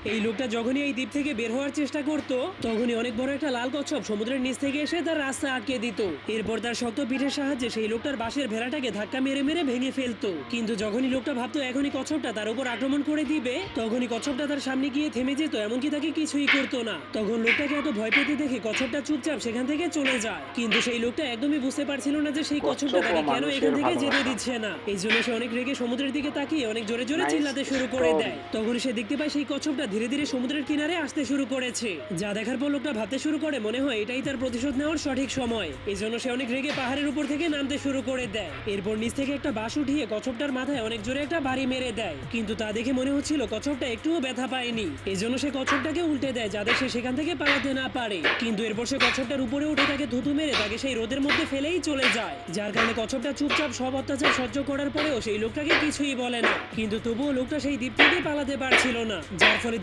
এই লোকটা যখনই এই দ্বীপ থেকে বের হওয়ার চেষ্টা করত তখনই অনেক বড় একটা লাল কচ্ছপ সমুদ্রের নিচ থেকে এসে তার রাস্তা আটকে দিত। এরপর তার শক্ত পিঠের সাহায্যে সেই লোকটার বাঁশের ভেড়াটাকে ধাক্কা মেরে মেরে ভেঙে ফেলতো। কিন্তু যখনই লোকটা ভাবতো এখনই কচ্ছপটা তার উপর আক্রমণ করে দিবে তখনই কচ্ছপটা তার সামনে গিয়ে থেমে যেত, এমনকি তাকে কিছুই করতো না। তখন লোকটাকে এত ভয় পেতে দেখে কচ্ছপটা চুপচাপ সেখান থেকে চলে যায়। কিন্তু সেই লোকটা একদমই বুঝতে পারছিল না যে সেই কচ্ছপটা কচ্ছপ ও তাকে কেন এখান মানুষের থেকে যেতে ভালোবাসা। দিচ্ছে না। এই জন্য সে অনেক রেগে সমুদ্রের দিকে তাকিয়ে অনেক জোরে জোরে নাইস চিল্লাতে শুরু করে স্টোরি। দেয়। তখন সে দেখতে পায় সেই কচ্ছপটা ধীরে ধীরে সমুদ্রের কিনারে আসতে শুরু করেছে। যা দেখার পর লোকটা ভাবতে শুরু করে মনে হয় এটাই তার প্রতিশোধ নেওয়ার সঠিক সময়। এই জন্য সে অনেক রেগে পাহাড়ের উপর থেকে নামতে শুরু করে দেয়। এরপর নিচ থেকে একটা বাঁশ উঠিয়ে কচ্ছপটার মাথায় অনেক জোরে একটা বাড়ি মেরে দেয়। কিন্তু তা দেখে মনে হচ্ছিল কচ্ছপটা একটুও ব্যথা পায়নি। এই জন্য সে কচ্ছপটাকে উল্টে দেয় যাতে সে সেখান থেকে পালাতে না পারে। কিন্তু এরপর সে কচ্ছপটার উপরে উঠে তাকে থুতু মেরে তাকে সেই রোদের মধ্যে ফেলেই চলে যায়। যার কারণে কচ্ছপটা চুপচাপ সব অত্যাচার সহ্য করার পরেও সেই লোকটাকে কিছুই বলে না। কিন্তু তবুও লোকটা সেই দ্বীপ থেকে পালাতে পারছিল না, যার ফলে